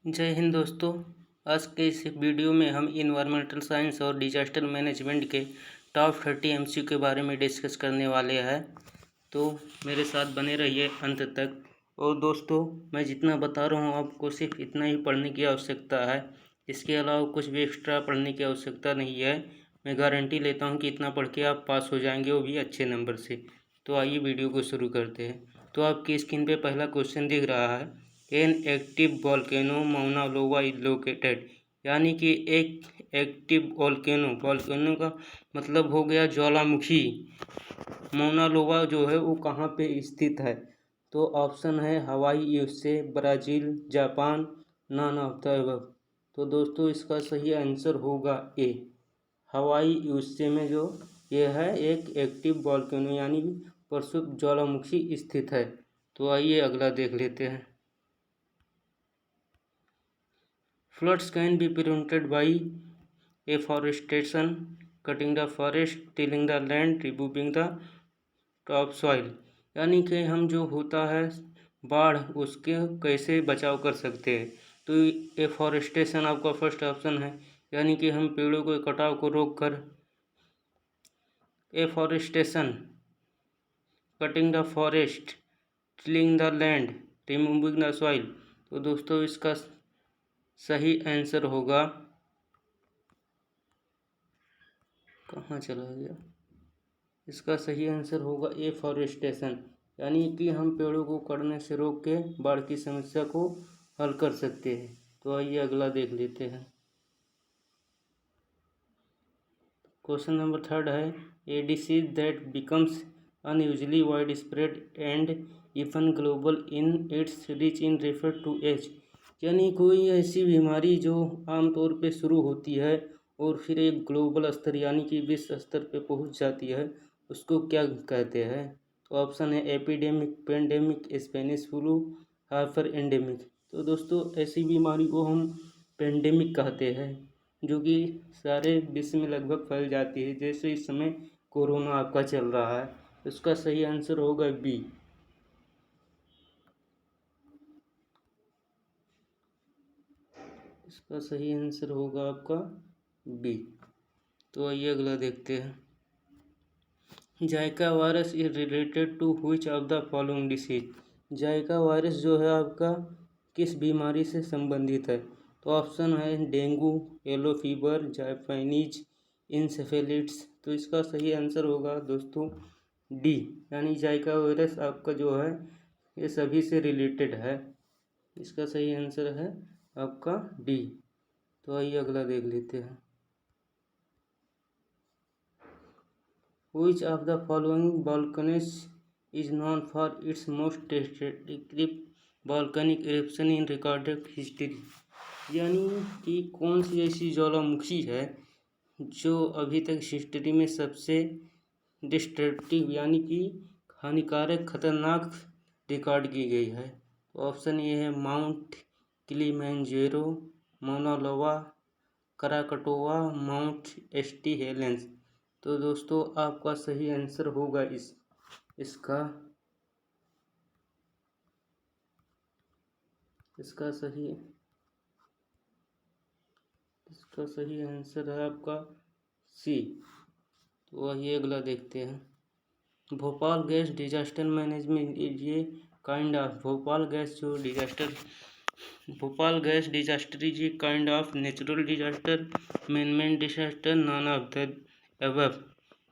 जय हिंद दोस्तों। आज के इस वीडियो में हम इन्वायरमेंटल साइंस और डिजास्टर मैनेजमेंट के टॉप 30 एमसीक्यू के बारे में डिस्कस करने वाले हैं, तो मेरे साथ बने रहिए अंत तक। और दोस्तों, मैं जितना बता रहा हूँ आपको सिर्फ इतना ही पढ़ने की आवश्यकता है, इसके अलावा कुछ भी एक्स्ट्रा पढ़ने की आवश्यकता नहीं है। मैं गारंटी लेता हूँ कि इतना पढ़ के आप पास हो जाएंगे, वो भी अच्छे नंबर से। तो आइए वीडियो को शुरू करते हैं। तो आपकी स्क्रीन पे पहला क्वेश्चन दिख रहा है, an active volcano Mauna Loa is located, यानी कि एक एक्टिव वोल्केनो का मतलब हो गया ज्वालामुखी। माउना लोवा जो है वो कहाँ पे स्थित है? तो ऑप्शन है हवाई, USA, Brazil, Japan, non of the above. तो दोस्तों इसका सही आंसर होगा ए, हवाई यूएसए में जो ये है एक एक्टिव वोल्केनो यानी प्रक्षुब्ध ज्वालामुखी स्थित है। तो आइए अगला देख लेते हैं। Floods can be prevented by afforestation, cutting the forest, tilling the land, removing the topsoil। यानी कि हम जो होता है बाढ़, उसके कैसे बचाव कर सकते हैं? तो एफॉरेस्टेशन आपका फर्स्ट ऑप्शन है, यानी कि हम पेड़ों के कटाव को रोक कर afforestation, cutting the forest, tilling the land, removing the soil. तो दोस्तों इसका सही आंसर होगा, कहाँ चला गया, इसका सही आंसर होगा एफॉरेस्टेशन, यानी कि हम पेड़ों को कटने से रोक के बाढ़ की समस्या को हल कर सकते हैं। तो आइए अगला देख लेते हैं। क्वेश्चन नंबर 3 है, a disease that becomes unusually wide spread and even global in its reach in refer to age. यानी कोई ऐसी बीमारी जो आमतौर पे शुरू होती है और फिर एक ग्लोबल स्तर यानी कि विश्व स्तर पे पहुंच जाती है, उसको क्या कहते हैं? तो ऑप्शन है epidemic, pandemic, Spanish flu, hyper endemic. तो दोस्तों ऐसी बीमारी को हम पेंडेमिक कहते हैं, जो कि सारे विश्व में लगभग फैल जाती है, जैसे इस समय कोरोना आपका चल रहा है। उसका सही आंसर होगा बी। इसका सही आंसर होगा आपका बी। तो आइए अगला देखते हैं। Zika virus is related to which of the following disease. Zika virus जो है आपका किस बीमारी से संबंधित है? तो ऑप्शन है डेंगू, येलो फीवर, जापानीज इंसेफेलिट्स। तो इसका सही आंसर होगा दोस्तों डी, यानी जाइका वायरस आपका जो है ये सभी से रिलेटेड है। इसका सही आंसर है आपका डी। तो आइए अगला देख लेते हैं। Which of the following volcanoes is known for its most destructive volcanic eruption in recorded history। यानी कि कौन सी ऐसी ज्वालामुखी है जो अभी तक हिस्ट्री में सबसे डिस्ट्रक्टिव यानी कि हानिकारक खतरनाक रिकॉर्ड की गई है? तो ऑप्शन ए है Mount Kilimanjaro, Mauna Loa, Krakatoa, Mount St Helens. तो दोस्तों आपका सही आंसर होगा इसका सही आंसर है आपका सी। तो आइए अगला देखते हैं। भोपाल गैस डिजास्टर मैनेजमेंट ये kind of Bhopal gas disaster is a kind of natural disaster, manmade disaster, non of the above.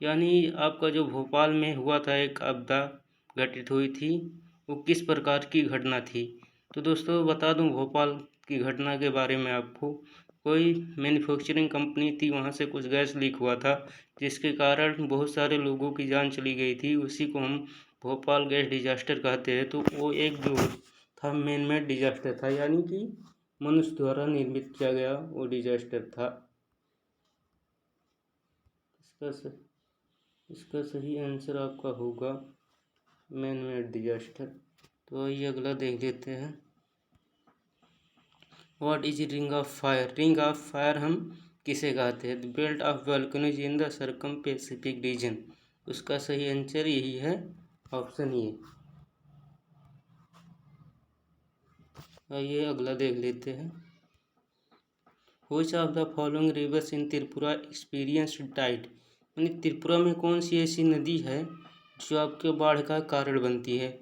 यानी आपका जो भोपाल में हुआ था एक आपदा घटित हुई थी, वो किस प्रकार की घटना थी? तो दोस्तों बता दूं भोपाल की घटना के बारे में आपको, कोई मैन्युफैक्चरिंग कंपनी थी, वहाँ से कुछ गैस लीक हुआ था, जिसके कारण बहुत सारे लोगों की जान चली गई थी। उसी को हम भोपाल गैस डिजास्टर कहते हैं। तो वो एक जो था मैन मेड डिजास्टर था, यानी कि मनुष्य द्वारा निर्मित किया गया वो डिजास्टर था। इसका सही आंसर आपका होगा मैन मेड डिजास्टर। तो आइए अगला देख लेते हैं। What is ring of fire? Ring of fire हम किसे कहते हैं? The belt of volcanoes in the circum Pacific region. उसका सही आंसर यही है, ऑप्शन ए। आइए अगला देख लेते हैं। Which of the following rivers in Tripura experienced tide, यानी त्रिपुरा में कौन सी ऐसी नदी है जो आपके बाढ़ का कारण बनती है।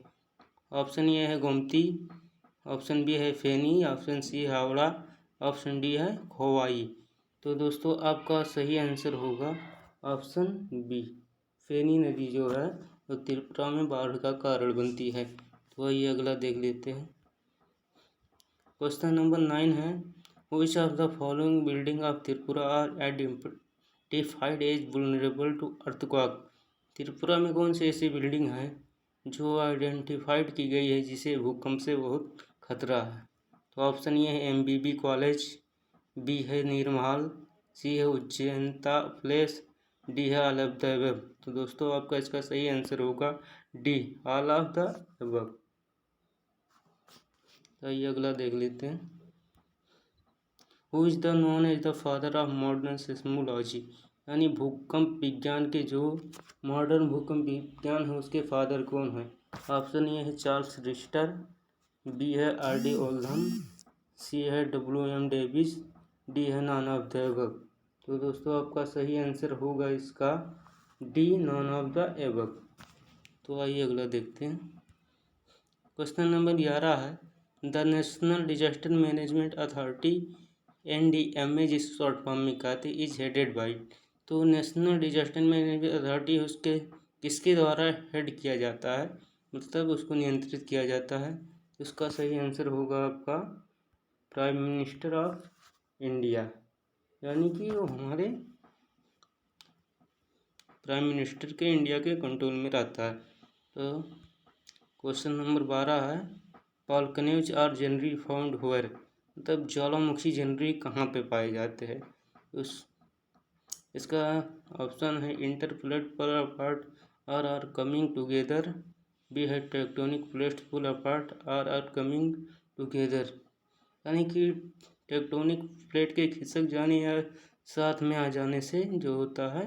ऑप्शन ए है गोमती, ऑप्शन बी है फेनी, ऑप्शन सी है हावड़ा, ऑप्शन डी है खोवाई। तो दोस्तों आपका सही आंसर होगा ऑप्शन बी, फेनी नदी जो है वो त्रिपुरा में बाढ़ का कारण बनती है। तो वही अगला देख लेते हैं। क्वेश्चन नंबर 9 है, which of the following building of Tripura are identified as vulnerable to earthquake. Tripura में कौन सी ऐसी बिल्डिंग है जो आइडेंटिफाइड की गई है जिसे भूकंप से बहुत खतरा है। तो ऑप्शन ये है MBB कॉलेज, बी है नीरमहल, सी है उज्जैनता प्लेस, डी है ऑल ऑफ द अबव। तो दोस्तों आपका इसका सही आंसर होगा D, all of the above. तो ये अगला देख लेते हैं। Who is the known as the father of modern seismology, यानी भूकंप विज्ञान के जो मॉडर्न भूकंप विज्ञान है उसके फादर कौन है। ऑप्शन ए है चार्ल्स रिश्टर, बी है RD ओल्धम, सी है WM डेविस, डी है नॉन ऑफ द अबव। तो दोस्तों आपका सही आंसर होगा इसका D, non of the above. तो आइए अगला देखते हैं। क्वेश्चन नंबर 11 है, the national disaster management authority NDMA जिस शॉर्ट फॉर्म में कहते हैं इज हेडेड बाई। तो नेशनल डिजास्टर मैनेजमेंट अथॉरिटी उसके किसके द्वारा हेड किया जाता है, मतलब उसको नियंत्रित किया जाता है। उसका सही आंसर होगा आपका प्राइम मिनिस्टर ऑफ इंडिया, यानी कि वो हमारे प्राइम मिनिस्टर के इंडिया के कंट्रोल में रहता है। तो क्वेश्चन नंबर 12 है, volcanoes are generally found where, मतलब ज्वालामुखी जनरली कहाँ पे पाए जाते हैं। इसका ऑप्शन है interplate pull apart are coming together, B है tectonic plates pull apart are coming together, यानी कि टेक्टोनिक प्लेट के खिसक जाने या साथ में आ जाने से जो होता है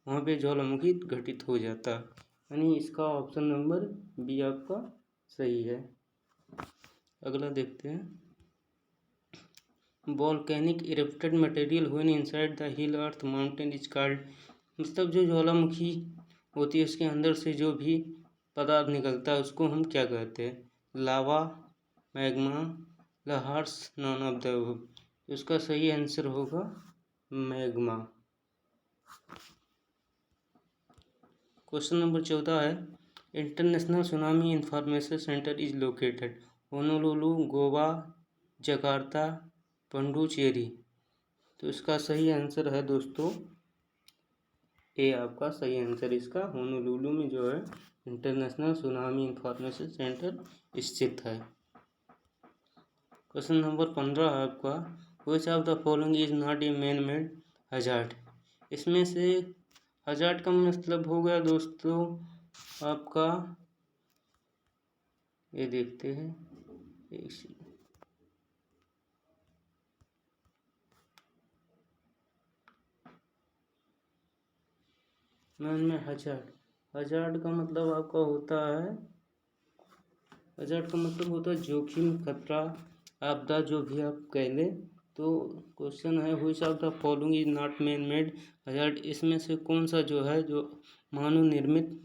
वहाँ पे ज्वालामुखी घटित हो जाता है, यानी इसका ऑप्शन नंबर बी आपका सही है। अगला देखते हैं। Volcanic erupted material when inside the hill earth mountain is called, मतलब जो ज्वालामुखी होती है उसके अंदर से जो भी पदार्थ निकलता है उसको हम क्या कहते हैं, lava, magma, lahars, none of the above. इसका सही आंसर होगा मैग्मा। क्वेश्चन नंबर 14 है, international tsunami information centre is located Honolulu, Goa, Jakarta, Puducherry. तो इसका सही आंसर है दोस्तों ए, आपका सही आंसर इसका होनोलुलु में जो है इंटरनेशनल सुनामी इंफॉर्मेशन सेंटर स्थित है। क्वेश्चन नंबर 15 है आपका, which of the following is not a man made hazard. इसमें से हजार्ड का मतलब हो गया दोस्तों आपका, ये देखते हैं मैन में हजार्ड का मतलब आपका होता है, हजार्ड का मतलब होता है जोखिम, खतरा, आपदा, जो भी आप कह लें। तो क्वेश्चन है which of the following is not man made hazard, इसमें से कौन सा जो है जो मानव निर्मित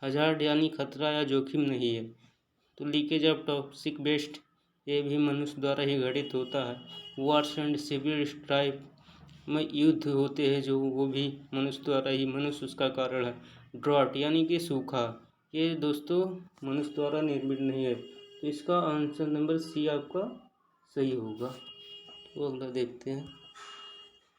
हजार्ड यानी खतरा या जोखिम नहीं है। तो लीकेज ऑफ टॉक्सिक वेस्ट, ये भी मनुष्य द्वारा ही घटित होता है। वॉर्स एंड सिविल स्ट्राइफ में युद्ध होते हैं जो, वो भी मनुष्य द्वारा ही, मनुष्य उसका कारण है। ड्रॉट यानी कि सूखा, ये दोस्तों मनुष्य द्वारा निर्मित नहीं है। तो इसका आंसर नंबर सी आपका सही होगा। तो अगला देखते हैं।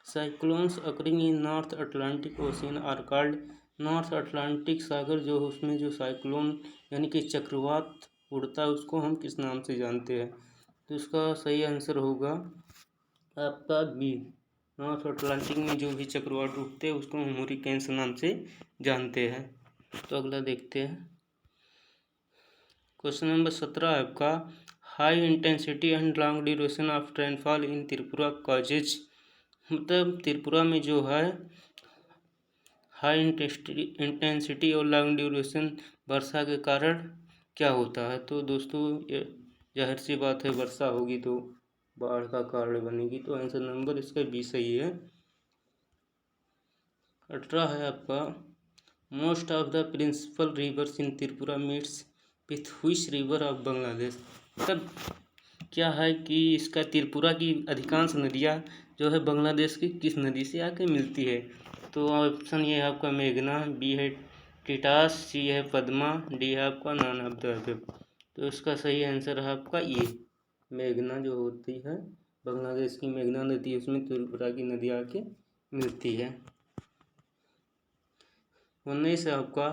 Cyclones occurring in North Atlantic Ocean are called, North Atlantic सागर जो उसमें जो साइक्लोन यानी कि चक्रवात उड़ता है उसको हम किस नाम से जानते हैं। तो इसका सही आंसर होगा आपका बी, नॉर्थ अटलांटिक में जो भी चक्रवात उठते हैं उसको हम हूरिकेन्स नाम से जानते हैं। तो अगला देखते हैं। क्वेश्चन नंबर 17 है आपका, high intensity and long duration of rainfall in Tripura causes, मतलब त्रिपुरा में जो है हाई इंटेंसिटी और लॉन्ग ड्यूरेशन वर्षा के कारण क्या होता है। तो दोस्तों ये जाहिर सी बात है वर्षा होगी तो बाढ़ का कारण बनेगी। तो आंसर नंबर इसका बी सही है। 18 है आपका, most of the principal rivers in Tripura meets with which river of Bangladesh. मतलब क्या है कि इसका त्रिपुरा की अधिकांश नदियाँ जो है बांग्लादेश की किस नदी से आके मिलती है। तो ऑप्शन ये है आपका मेघना, बी है टिटास, सी है पद्मा, डी है आपका नॉन ऑफ द अबव। तो इसका सही आंसर है आपका ये मेघना जो होती है, बांग्लादेश की मेघना नदी है, उसमें त्रिपुरा की नदी आके मिलती है। 19 है आपका,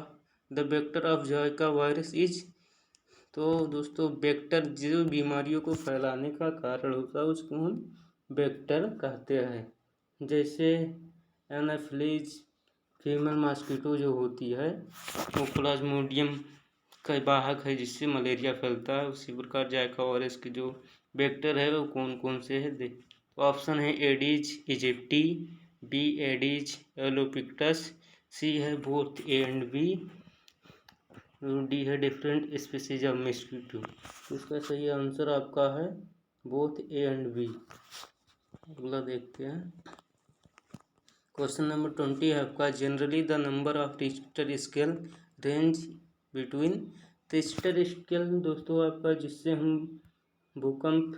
the vector of Zika virus is. तो दोस्तों वेक्टर जो बीमारियों को फैलाने का कारण होता है उसको हम वेक्टर कहते हैं। जैसे एनाफिलीज फीमेल मॉस्किटो जो होती है वो प्लाज्मोडियम का वाहक है जिससे मलेरिया फैलता है। उसी प्रकार जाइका वायरस के जो वेक्टर है वो कौन कौन से है देख। तो ऑप्शन है Aedes aegypti, B Aedes albopictus, C है both A and B, D है डिफरेंट स्पीसीज ऑफ मस्कीटो। इसका सही आंसर आपका है बोथ ए एंड बी। अगला देखते हैं, क्वेश्चन नंबर 20 है आपका, generally the number of Richter scale range between. Richter scale दोस्तों आपका जिससे हम भूकंप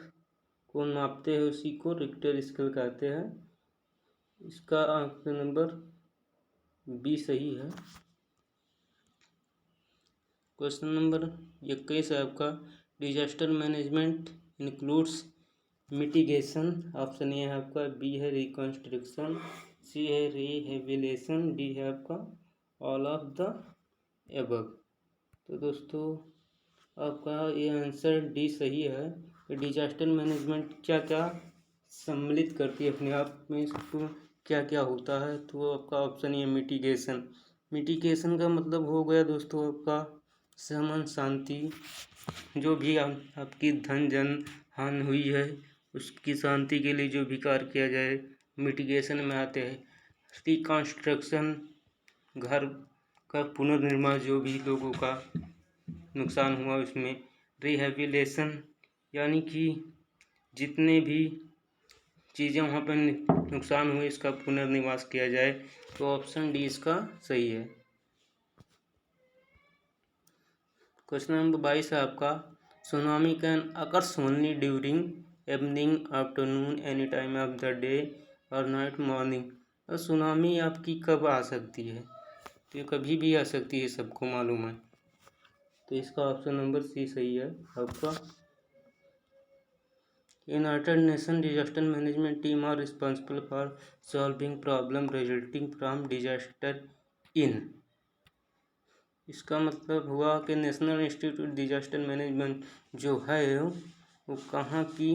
को नापते हैं उसी को रिक्टर स्केल कहते हैं। इसका आंसर नंबर बी सही है। क्वेश्चन नंबर 21 है आपका, disaster management includes mitigation. Option A है आपका, बी है रिकंस्ट्रक्शन, सी है रिहेबिलिटेशन, डी है आपका ऑल ऑफ द एबव। तो दोस्तों आपका ये आंसर डी सही है। डिजास्टर मैनेजमेंट क्या क्या सम्मिलित करती है अपने आप में, इसको क्या क्या होता है। तो आपका ऑप्शन ये मिटिगेशन। मिटिगेशन का मतलब हो गया दोस्तों आपका समन शांति, जो भी आपकी धन जन हानि हुई है उसकी शांति के लिए जो भी कार्य किया जाए मिटिगेशन में आते हैं। रिकंस्ट्रक्शन घर का पुनर्निर्माण, जो भी लोगों का नुकसान हुआ उसमें। रिहेबिलिटेशन यानी कि जितने भी चीज़ें वहाँ पर नुकसान हुए इसका पुनर्निवास किया जाए। तो ऑप्शन डी इसका सही है। क्वेश्चन नंबर 22 है आपका, tsunami can occurs only during evening, afternoon, any time of the day और नाइट, मॉर्निंग। और सुनामी आपकी कब आ सकती है, तो ये कभी भी आ सकती है, सबको मालूम है। तो इसका ऑप्शन नंबर सी सही है आपका। United Nation disaster management team are responsible for solving problem resulting from disaster in. इसका मतलब हुआ कि नेशनल इंस्टीट्यूट डिजास्टर मैनेजमेंट जो है वो कहाँ की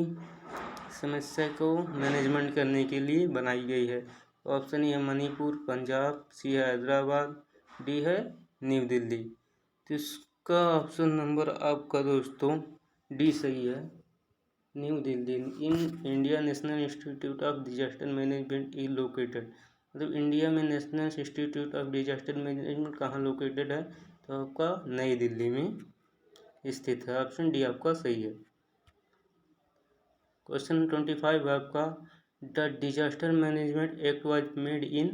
समस्या को मैनेजमेंट करने के लिए बनाई गई है। ऑप्शन ए है मणिपुर, पंजाब, सी है हैदराबाद, डी है न्यू दिल्ली। तो इसका ऑप्शन नंबर आपका दोस्तों डी सही है, new Delhi in India national institute of disaster management is located. मतलब इंडिया में national institute of disaster management कहाँ लोकेटेड है, तो आपका नई दिल्ली में स्थित है। ऑप्शन डी आपका सही है। क्वेश्चन 25 है आपका, the disaster management act was made in.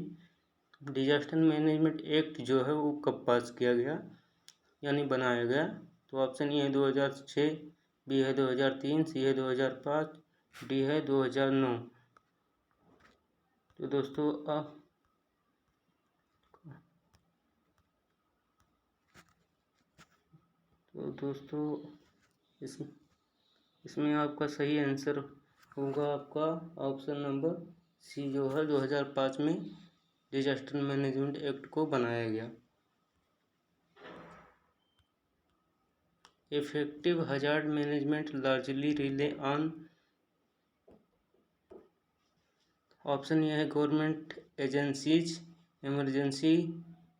Disaster management act जो है वो कब पास किया गया यानी बनाया गया। तो ऑप्शन ए है 2006, बी है 2003, सी है 2005, डी है 2009। तो दोस्तों इसमें आपका सही आंसर होगा आपका ऑप्शन नंबर सी जो है 2005 में डिजास्टर मैनेजमेंट एक्ट को बनाया गया। Effective hazard management largely rely on. Option ये है government agencies, emergency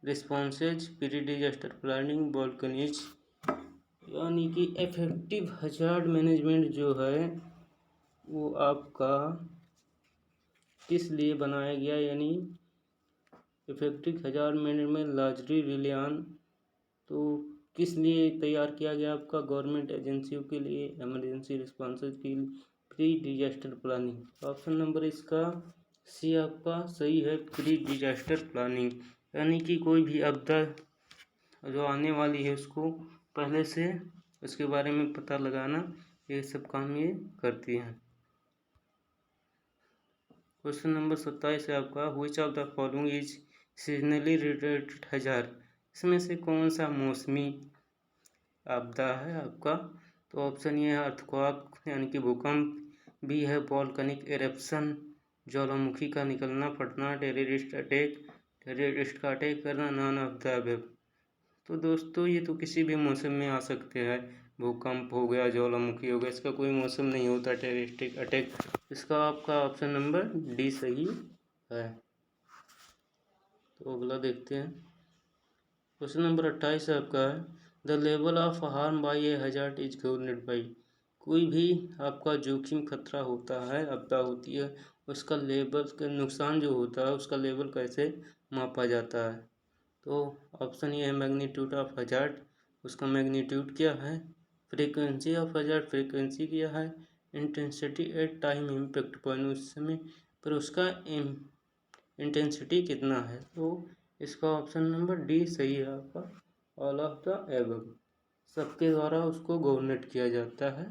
responses, pre disaster planning, volcanoes. यानी कि इफेक्टिव हजार्ड मैनेजमेंट जो है वो आपका किस लिए बनाया गया, यानी effective hazard management largely rely on, तो किस लिए तैयार किया गया आपका गवर्नमेंट एजेंसियों के लिए, इमरजेंसी रिस्पॉन्सेज के लिए, pre disaster planning. Option number इसका सी आपका सही है, प्री डिजास्टर प्लानिंग, यानी कि कोई भी आपदा जो आने वाली है उसको पहले से उसके बारे में पता लगाना, ये सब काम ये करती हैं। क्वेश्चन नंबर 27 है आपका, which of the following is seasonally related hazard. इसमें से कौन सा मौसमी आपदा है आपका? तो ऑप्शन ये है अर्थक्वेक यानी कि भूकंप, बी है वोल्केनिक एरप्शन, ज्वालामुखी का निकलना फटना, टेररिस्ट का अटैक करना, नॉन ऑफ द अबव। तो दोस्तों ये तो किसी भी मौसम में आ सकते हैं, भूकंप हो गया, ज्वालामुखी हो गया, इसका कोई मौसम नहीं होता, टेररिस्टिक अटैक। इसका आपका ऑप्शन नंबर डी सही है। तो अगला देखते हैं, क्वेश्चन नंबर 28 आपका है, the level of harm by A hazard is governed by. कोई भी आपका जोखिम खतरा होता है, आपदा होती है, उसका लेवल का नुकसान जो होता है उसका लेवल कैसे मापा जाता है? तो ऑप्शन ये है मैग्नीट्यूड ऑफ हैजार्ड, उसका मैग्नीट्यूड क्या है, फ्रीक्वेंसी ऑफ हैजार्ड, फ्रीक्वेंसी क्या है, intensity at time impact point, उस समय पर उसका इंटेंसिटी कितना है। तो इसका ऑप्शन नंबर डी सही है आपका, ऑल ऑफ द एबव, सबके द्वारा उसको गवर्नेट किया जाता है।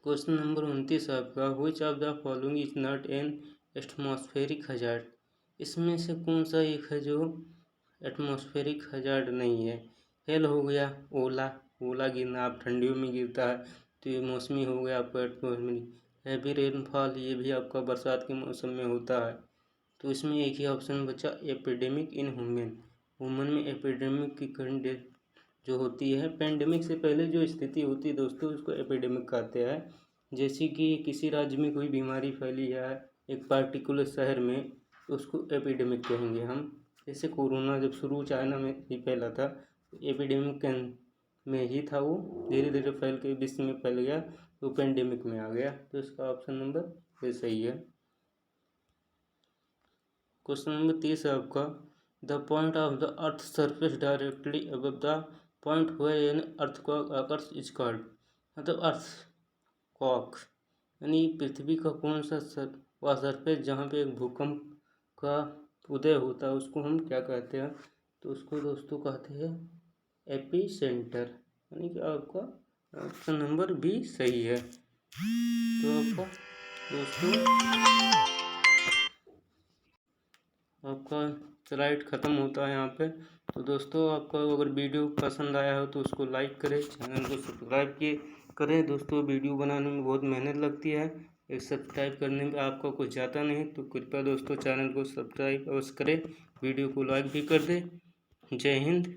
क्वेश्चन नंबर 29 आपका, which of the following is not an atmospheric hazard. इसमें से कौन सा एक है जो एटमॉस्फेरिक हैजार्ड नहीं है? हेल हो गया, ओला गिरना, आप ठंडियों में गिरता है तो ये मौसमी हो गया आपका एटमॉस्फेरिक। हैवी रेनफॉल, ये भी आपका बरसात के मौसम में होता है। तो इसमें एक ही ऑप्शन बचा, एपिडेमिक इन वुमेन में एपिडेमिक की कंडीशन जो होती है, पेंडेमिक से पहले जो स्थिति होती है दोस्तों उसको एपिडेमिक कहते हैं। जैसे कि किसी राज्य में कोई बीमारी फैली है एक पार्टिकुलर शहर में, तो उसको एपिडेमिक कहेंगे हम। जैसे कोरोना जब शुरू चाइना में ही फैला था, एपिडेमिक में ही था, वो धीरे धीरे फैल के विश्व में फैल गया तो पेंडेमिक में आ गया। तो इसका ऑप्शन नंबर ये सही है। क्वेश्चन नंबर 30 है आपका, the point of the earth surface directly above the point where an earthquake occurs is called. मतलब अर्थक्वेक यानी पृथ्वी का कौन सा वह सरफेस जहाँ पे एक भूकंप का उदय होता है उसको हम क्या कहते हैं? तो उसको दोस्तों कहते हैं एपिसेंटर, यानी कि आपका ऑप्शन नंबर बी सही है। तो आपका दोस्तों आपका स्लाइड ख़त्म होता है यहाँ पे। तो दोस्तों आपका अगर वीडियो पसंद आया हो तो उसको लाइक करें, चैनल को सब्सक्राइब करें। दोस्तों वीडियो बनाने में बहुत मेहनत लगती है, एक सब्सक्राइब करने में आपका कुछ जाता नहीं, तो कृपया दोस्तों चैनल को सब्सक्राइब अवश्य करें, वीडियो को लाइक भी कर दें। जय हिंद।